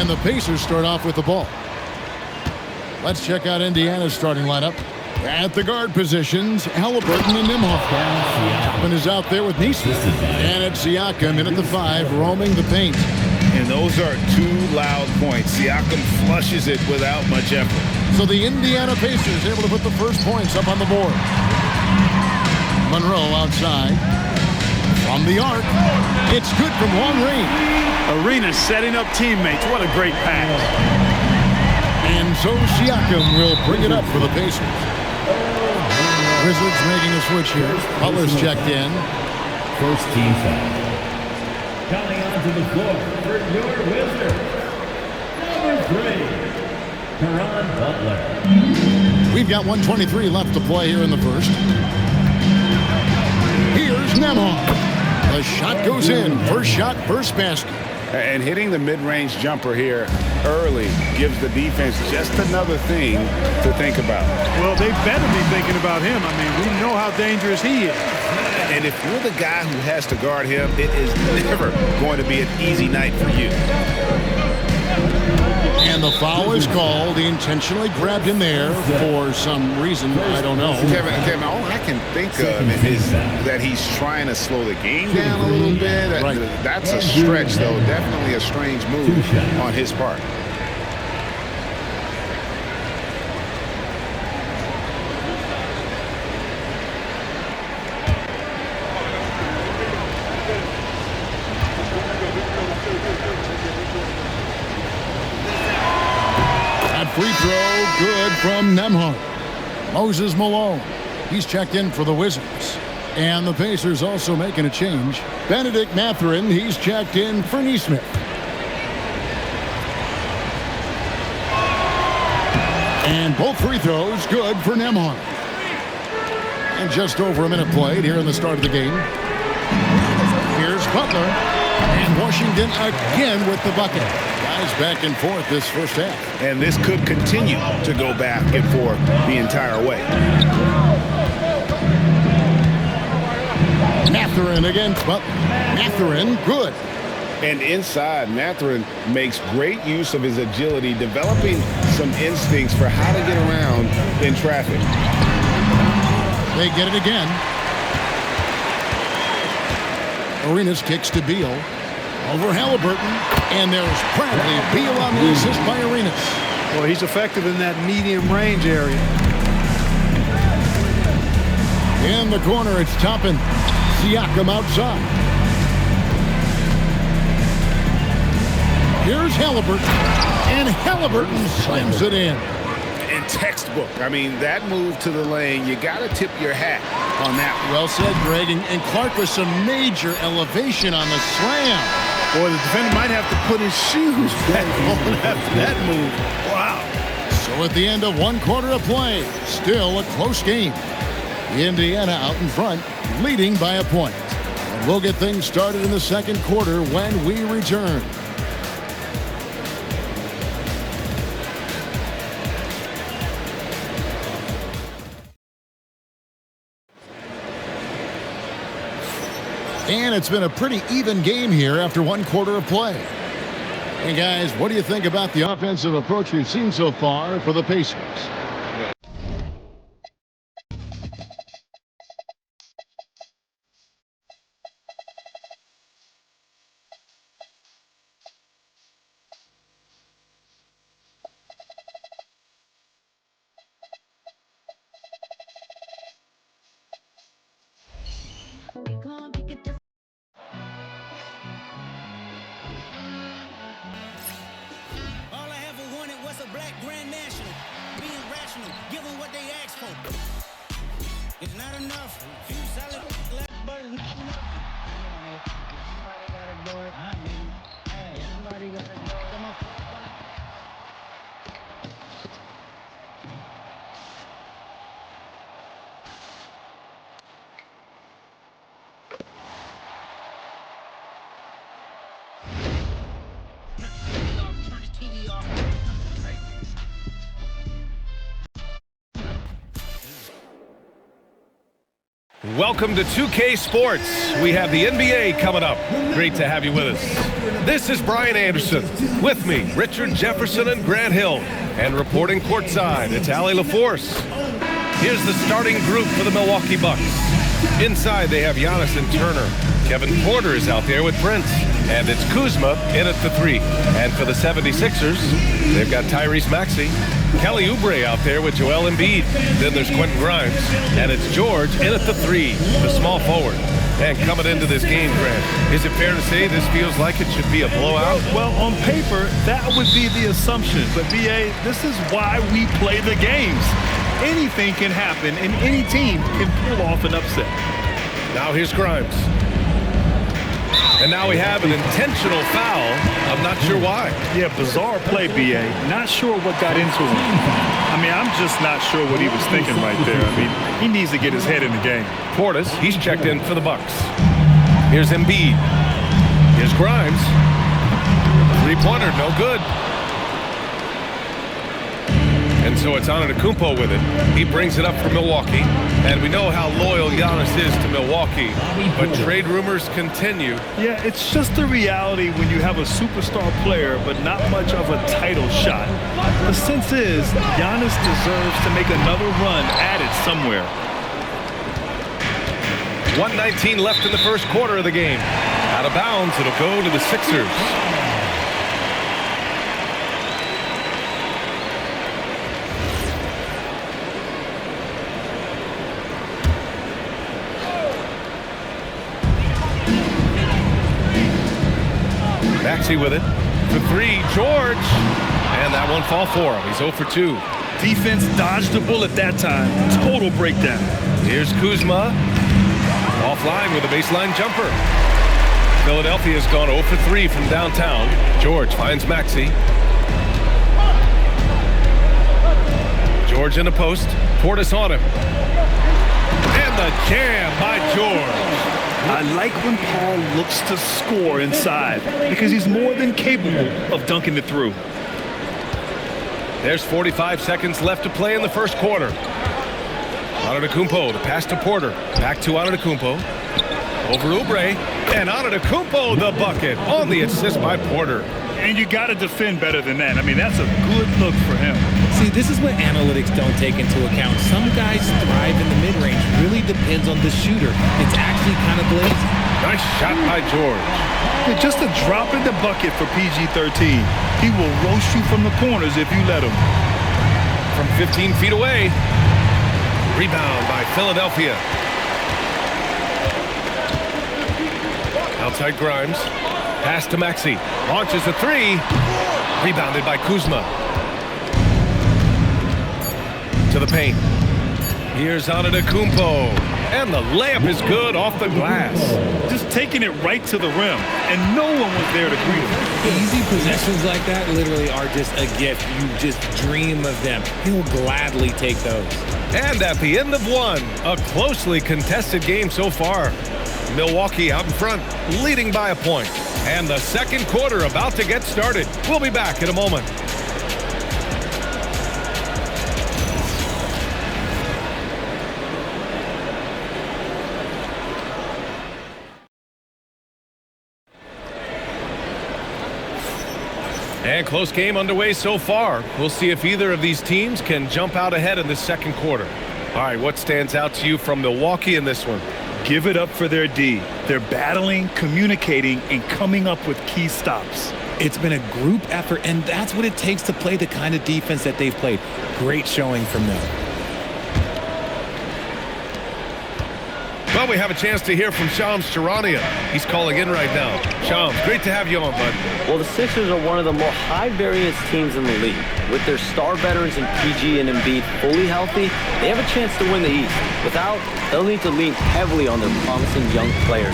And the Pacers start off with the ball. Let's check out Indiana's starting lineup. At the guard positions, Halliburton and Nimhoff. Toppin is out there with Neesmith. And it's Siakam in at the 5, roaming the paint. And those are two loud points. Siakam flushes it without much effort. So the Indiana Pacers able to put the first points up on the board. Monroe outside. From the arc. It's good from long range. Arenas setting up teammates. What a great pass. And so Siakam will bring it up for the Pacers. Wizards making a switch here. Butler's checked in. First team foul. Coming onto the floor for your Wizards, number 3, Caron Butler. We've got 1:23 left to play here in the first. Here's Nemhoff. The shot goes in. First shot, first basket. And hitting the mid-range jumper here early gives the defense just another thing to think about. Well, they better be thinking about him. I mean, we know how dangerous he is. And if you're the guy who has to guard him, it is never going to be an easy night for you. And the foul is called. He intentionally grabbed him there for some reason. I don't know. Kevin, all I can think of is that he's trying to slow the game down a little bit. Right. That's a stretch, though. Definitely a strange move on his part. Free throw, good from Nemhoff. Moses Malone, he's checked in for the Wizards. And the Pacers also making a change. Benedict Mathurin, he's checked in for Neesmith. And both free throws good for Nemhoff. And just over a minute played here in the start of the game. Here's Butler. And Washington again with the bucket. Guys back and forth this first half. And this could continue to go back and forth the entire way. Mathurin against Butler. Mathurin, good. And inside, Mathurin makes great use of his agility, developing some instincts for how to get around in traffic. They get it again. Arenas kicks to Beal. Over Halliburton. And there's Bradley. Beal on the assist by Arenas. Well, he's effective in that medium range area. In the corner, it's Toppin. Siakam outside. Here's Halliburton. And Halliburton slams it in. In textbook. I mean, that move to the lane, you got to tip your hat on that. Well said, Greg. And Clark with some major elevation on the slam. Boy, the defender might have to put his shoes back on after that move. Wow. So at the end of one quarter of play, still a close game. Indiana out in front, leading by a point. And we'll get things started in the second quarter when we return. And it's been a pretty even game here after one quarter of play. Hey guys, what do you think about the offensive approach we've seen so far for the Pacers? All I ever wanted was a black Grand National. Being Welcome to 2K Sports. We have the NBA coming up. Great to have you with us. This is Brian Anderson. With me, Richard Jefferson and Grant Hill. And reporting courtside, it's Allie LaForce. Here's the starting group for the Milwaukee Bucks. Inside, they have Giannis and Turner. Kevin Porter is out there with Prince. And it's Kuzma in at the 3. And for the 76ers, they've got Tyrese Maxey. Kelly Oubre out there with Joel Embiid. Then there's Quentin Grimes. And it's George in at the 3, the small forward. And coming into this game, Grant, is it fair to say this feels like it should be a blowout? Well, on paper, that would be the assumption. But, B.A., this is why we play the games. Anything can happen, and any team can pull off an upset. Now here's Grimes. And now we have an intentional foul. I'm not sure why. Yeah, bizarre play, B.A. Not sure what got into him. I mean, I'm just not sure what he was thinking right there. I mean, he needs to get his head in the game. Portis, he's checked in for the Bucks. Here's Embiid. Here's Grimes. Three-pointer, no good. And so it's Antetokounmpo with it. He brings it up for Milwaukee. And we know how loyal Giannis is to Milwaukee. But trade rumors continue. Yeah, it's just the reality when you have a superstar player, but not much of a title shot. The sense is Giannis deserves to make another run at it somewhere. 1:19 left in the first quarter of the game. Out of bounds, it'll go to the Sixers. Maxey with it. For 3, George. And that one fall for him. He's 0 for 2. Defense dodged the bullet that time. Total breakdown. Here's Kuzma. Offline with a baseline jumper. Philadelphia's gone 0 for 3 from downtown. George finds Maxey. George in the post. Portis on him. And the jam by George. I like when Paul looks to score inside because he's more than capable of dunking it through. There's 45 seconds left to play in the first quarter. Antetokounmpo, the pass to Porter. Back to Antetokounmpo. Over Oubre. And Antetokounmpo, the bucket on the assist by Porter. And you got to defend better than that. I mean, that's a good look for him. See, this is what analytics don't take into account. Some guys thrive in the mid-range. Really depends on the shooter. It's actually kind of blazing. Nice shot by George. Yeah, just a drop in the bucket for PG-13. He will roast you from the corners if you let him. From 15 feet away. Rebound by Philadelphia. Outside Grimes. Pass to Maxey. Launches a 3. Rebounded by Kuzma. To the paint. Here's Antetokounmpo. And the layup is good off the glass. Just taking it right to the rim. And no one was there to greet him. Easy possessions like that literally are just a gift. You just dream of them. He'll gladly take those. And at the end of one, a closely contested game so far. Milwaukee out in front, leading by a point. And the second quarter about to get started. We'll be back in a moment. And close game underway so far. We'll see if either of these teams can jump out ahead in the second quarter. All right, what stands out to you from Milwaukee in this one? Give it up for their D. They're battling, communicating, and coming up with key stops. It's been a group effort, and that's what it takes to play the kind of defense that they've played. Great showing from them. Well, we have a chance to hear from Shams Charania. He's calling in right now. Shams, great to have you on, bud. Well, the Sixers are one of the more high-variance teams in the league. With their star veterans in PG and Embiid fully healthy, they have a chance to win the East. Without, they'll need to lean heavily on their promising young players.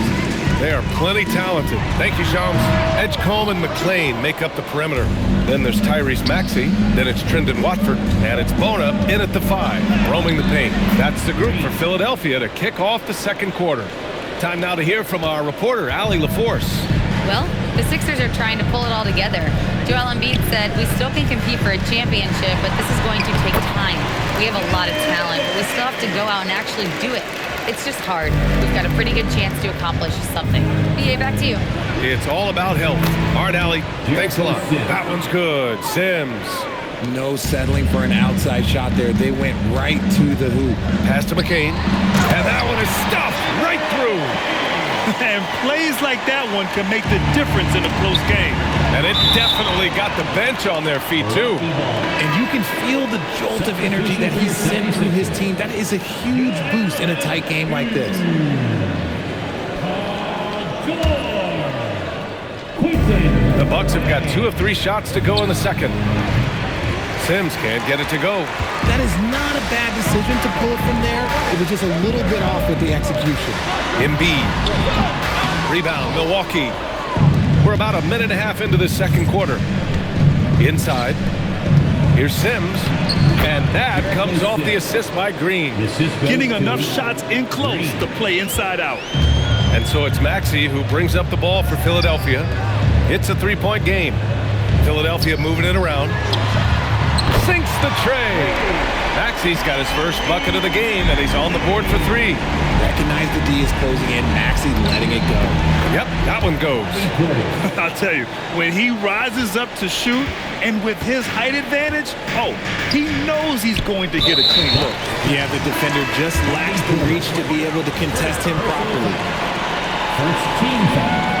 They are plenty talented. Thank you, Shams. Edgecombe and McLean make up the perimeter. Then there's Tyrese Maxey. Then it's Trendon Watford. And it's Bona in at the 5, roaming the paint. That's the group for Philadelphia to kick off the second quarter. Time now to hear from our reporter, Allie LaForce. Well, the Sixers are trying to pull it all together. Joel Embiid said, "We still can compete for a championship, but this is going to take time. We have a lot of talent, but we still have to go out and actually do it." It's just hard. We've got a pretty good chance to accomplish something. BA, back to you. It's all about health. All right, Allie, thanks a lot. That one's good. Sims. No settling for an outside shot there. They went right to the hoop. Pass to McCain. And that one is stuffed right through. And plays like that one can make the difference in a close game. And it definitely got the bench on their feet, too. And you can feel the jolt of energy that he's sending through his team. That is a huge boost in a tight game like this. The Bucks have got 2 of 3 shots to go in the second. Sims can't get it to go. That is not a bad decision to pull it from there. It was just a little bit off with the execution. Embiid. Rebound, Milwaukee. We're about a minute and a half into the second quarter. Inside. Here's Sims. And that comes off the assist by Green. Getting enough shots in close to play inside out. And so it's Maxey who brings up the ball for Philadelphia. It's a 3-point game. Philadelphia moving it around. Sinks the tray. Maxey's got his first bucket of the game, and he's on the board for 3. Recognize the D is closing in. Maxey letting it go. Yep, that one goes. I'll tell you, when he rises up to shoot, and with his height advantage, he knows he's going to get a clean look. Yeah, the defender just lacks the reach to be able to contest him properly. First team foul.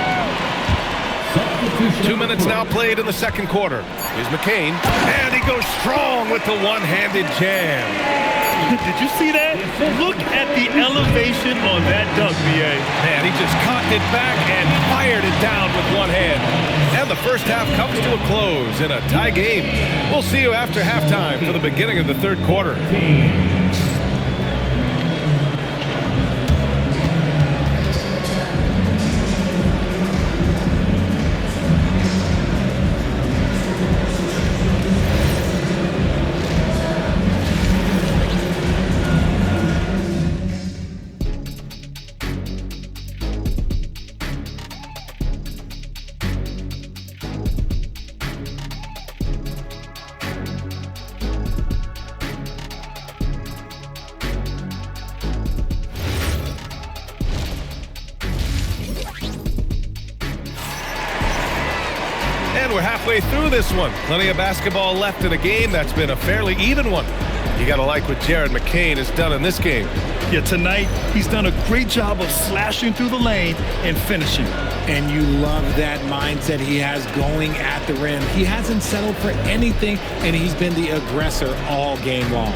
2 minutes now played in the second quarter. Here's McCain, and he goes strong with the one-handed jam. Did you see that? Look at the elevation on that dunk, BA. Man, he just cocked it back and fired it down with one hand. And the first half comes to a close in a tie game. We'll see you after halftime for the beginning of the third quarter. We're halfway through this one. Plenty of basketball left in a game that's been a fairly even one. You got to like what Jared McCain has done in this game. Yeah, tonight he's done a great job of slashing through the lane and finishing. And you love that mindset he has going at the rim. He hasn't settled for anything, and he's been the aggressor all game long.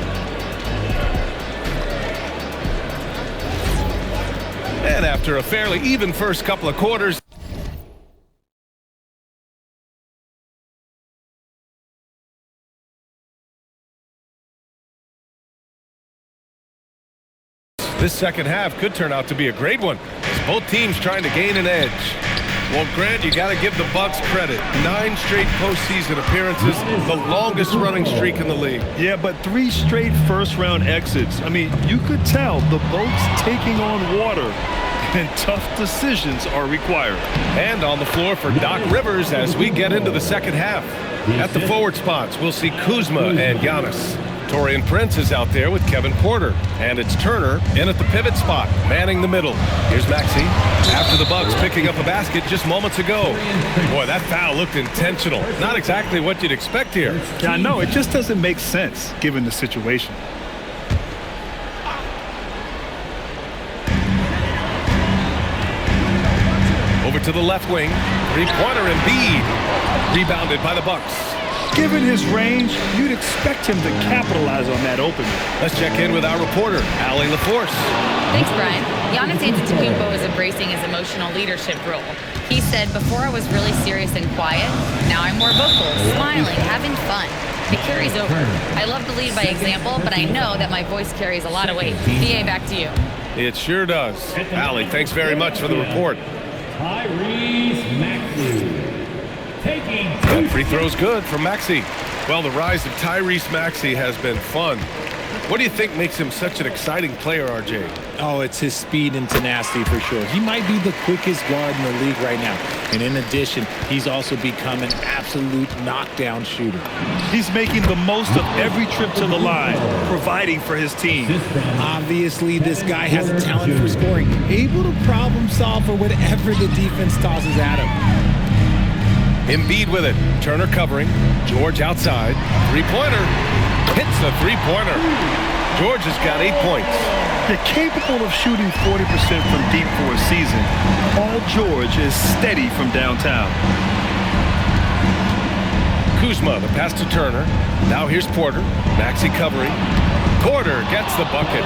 And after a fairly even first couple of quarters, this second half could turn out to be a great one, as both teams trying to gain an edge. Well, Grant, you got to give the Bucks credit. 9 straight postseason appearances, the longest running streak in the league. Yeah, but 3 straight first-round exits. I mean, you could tell the boat's taking on water, and tough decisions are required. And on the floor for Doc Rivers as we get into the second half. At the forward spots, we'll see Kuzma and Giannis. Taurean Prince is out there with Kevin Porter. And it's Turner in at the pivot spot, manning the middle. Here's Maxey after the Bucks picking up a basket just moments ago. Boy, that foul looked intentional. Not exactly what you'd expect here. Yeah, I know. It just doesn't make sense given the situation. Over to the left wing. Three-pointer Embiid. Rebounded by the Bucks. Given his range, you'd expect him to capitalize on that opening. Let's check in with our reporter, Allie LaForce. Thanks, Brian. Giannis Antetokounmpo is embracing his emotional leadership role. He said, before I was really serious and quiet, now I'm more vocal, smiling, having fun. It carries over. I love to lead by example, but I know that my voice carries a lot of weight. PA, back to you. It sure does. Allie, thanks very much for the report. Tyrese Maxey. That free throw's good from Maxey. Well, the rise of Tyrese Maxey has been fun. What do you think makes him such an exciting player, RJ? Oh, it's his speed and tenacity for sure. He might be the quickest guard in the league right now. And in addition, he's also become an absolute knockdown shooter. He's making the most of every trip to the line, providing for his team. Obviously, this guy has a talent for scoring, able to problem solve for whatever the defense tosses at him. Embiid with it. Turner covering. George outside. Three-pointer. Hits the three-pointer. George has got 8 points. They're capable of shooting 40% from deep for a season. Paul George is steady from downtown. Kuzma, the pass to Turner. Now here's Porter. Maxey covering. Porter gets the bucket.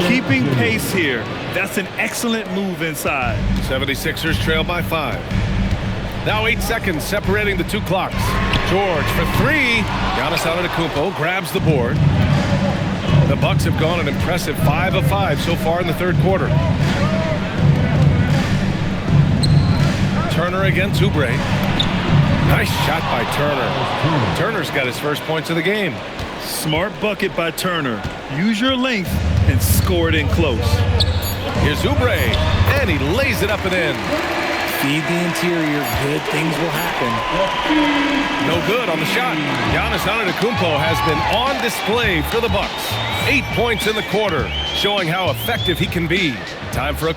Keeping pace here. That's an excellent move inside. 76ers trail by 5. Now 8 seconds separating the two clocks. George for 3. Giannis Antetokounmpo grabs the board. The Bucks have gone an impressive 5 of 5 so far in the third quarter. Turner against Oubre. Nice shot by Turner. Turner's got his first points of the game. Smart bucket by Turner. Use your length and score it in close. Here's Oubre, and he lays it up and in. Feed the interior, good things will happen. No good on the shot. Giannis Antetokounmpo has been on display for the Bucks. 8 points in the quarter, showing how effective he can be. Time for a...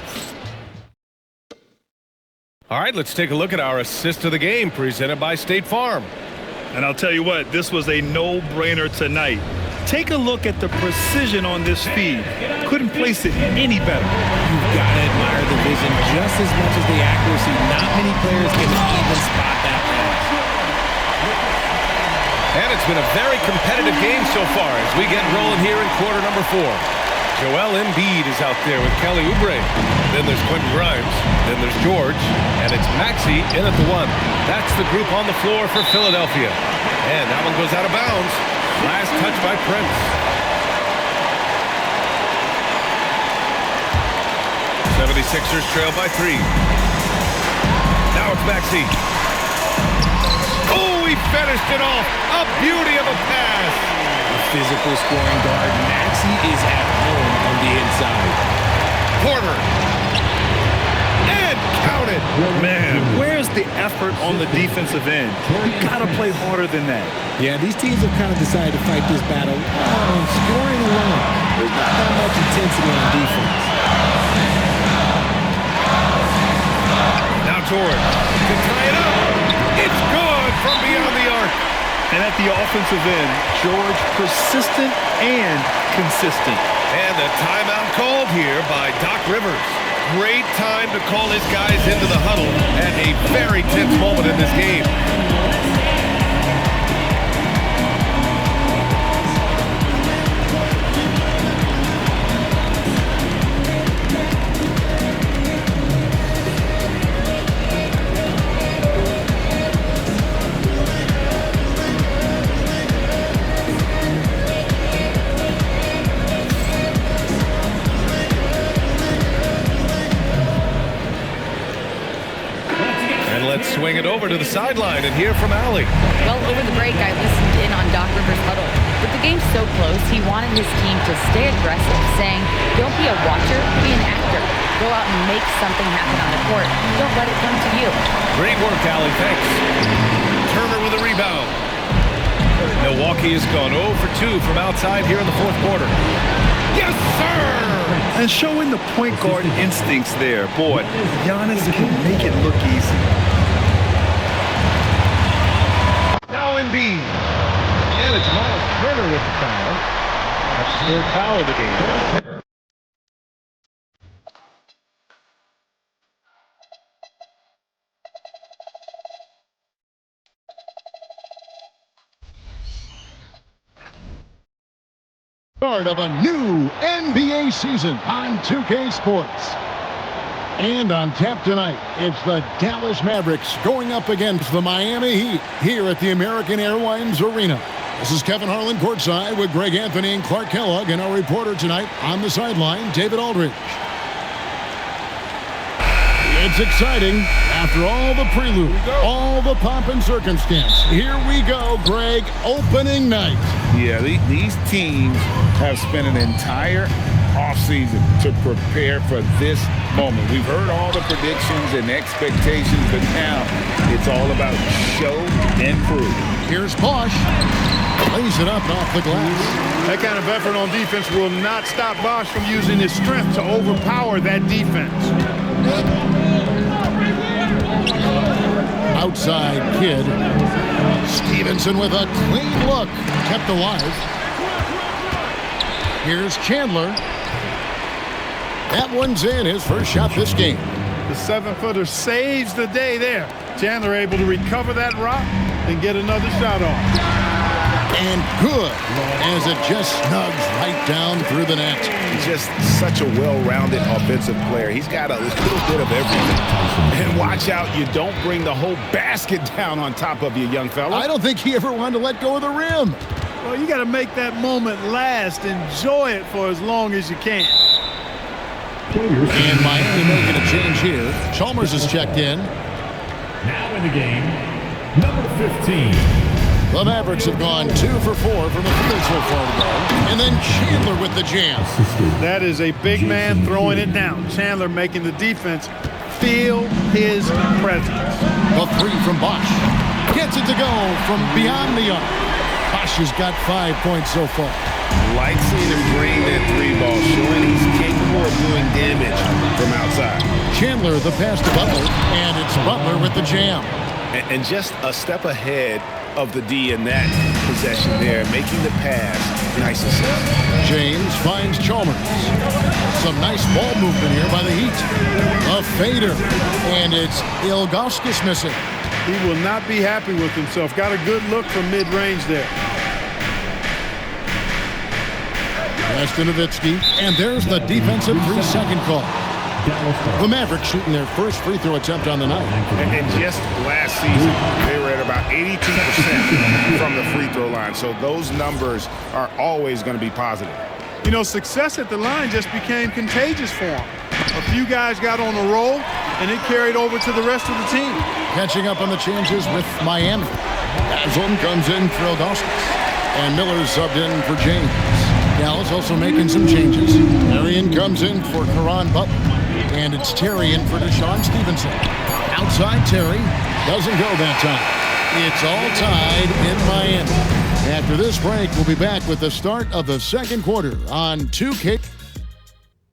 All right, let's take a look at our assist of the game, presented by State Farm. And I'll tell you what, this was a no-brainer tonight. Take a look at the precision on this feed. Couldn't place it any better. You've got to admire the vision just as much as the accuracy. Not many players can even spot that pass. And it's been a very competitive game so far as we get rolling here in quarter number 4. Joel Embiid is out there with Kelly Oubre. Then there's Quentin Grimes. Then there's George. And it's Maxey in at the 1. That's the group on the floor for Philadelphia. And that one goes out of bounds. Last touch by Prince. 76ers trail by 3. Now it's Maxey. Oh, he finished it off. A beauty of a pass. Physical scoring guard, Maxey is at home on the inside. Porter. And counted. Man, where's the effort on the defensive end? You gotta play harder than that. Yeah, these teams have kind of decided to fight this battle on scoring alone. There's not that much intensity on defense. Now George to tie it up. It's good from beyond the arc. And at the offensive end, George persistent and consistent. And a timeout called here by Doc Rivers. Great time to call his guys into the huddle at a very tense moment in this game. Swing it over to the sideline and hear from Allie. Well, over the break, I listened in on Doc Rivers' huddle. With the game so close, he wanted his team to stay aggressive, saying, don't be a watcher, be an actor. Go out and make something happen on the court. Don't let it come to you. Great work, Allie. Thanks. Turner with a rebound. Milwaukee has gone 0 for 2 from outside here in the fourth quarter. Yes, sir! And showing the point guard instincts there. Boy, Giannis can make it look easy. Now Embiid. And it's Miles Turner with the foul. That's the third foul of the game. Start of a new NBA season on 2K Sports. And on tap tonight, it's the Dallas Mavericks going up against the Miami Heat here at the American Airlines Arena. This is Kevin Harlan courtside with Greg Anthony and Clark Kellogg, and our reporter tonight on the sideline, David Aldridge. It's exciting after all the prelude, all the pomp and circumstance. Here we go, Greg, opening night. Yeah, these teams have spent an entire offseason to prepare for this moment. We've heard all the predictions and expectations, but now it's all about show and prove. Here's Bosch. Lays it up off the glass. That kind of effort on defense will not stop Bosch from using his strength to overpower that defense. Outside Kidd. Stevenson with a clean look. Kept alive. Here's Chandler. That one's in, his first shot this game. The 7-footer saves the day there. Chandler able to recover that rock and get another shot off. And good, as it just snugs right down through the net. He's just such a well-rounded offensive player. He's got a little bit of everything. And watch out, you don't bring the whole basket down on top of you, young fella. I don't think he ever wanted to let go of the rim. Well, you got to make that moment last. Enjoy it for as long as you can. And Miami making a change here. Chalmers is checked in. Now in the game, number 15. The Mavericks have gone 2 for 4 from the field so far today. And then Chandler with the jam. That is a big man throwing it down. Chandler making the defense feel his presence. The three from Bosch. Gets it to go from beyond the arc. Bosch has got 5 points so far. Like seeing him drain that three ball, showing he's capable of doing damage from outside. Chandler the pass to Butler, and it's Butler with the jam. And just a step ahead of the D in that possession there, making the pass. Nice assist. James finds Chalmers. Some nice ball movement here by the Heat. A fader, and it's Ilgauskas missing. He will not be happy with himself. Got a good look from mid-range there. Nowitzki, and there's the defensive 3-second call. The Mavericks shooting their first free throw attempt on the night. And just last season, they were at about 82% from the free throw line. So those numbers are always going to be positive. You know, success at the line just became contagious for him. A few guys got on a roll, and it carried over to the rest of the team. Catching up on the changes with Miami. Haslem comes in for Ilgauskas, and Miller's subbed in for James. Dallas also making some changes. Marion comes in for Caron Butler. And it's Terry in for Deshaun Stevenson. Outside Terry. Doesn't go that time. It's all tied in Miami. After this break, we'll be back with the start of the second quarter on 2K.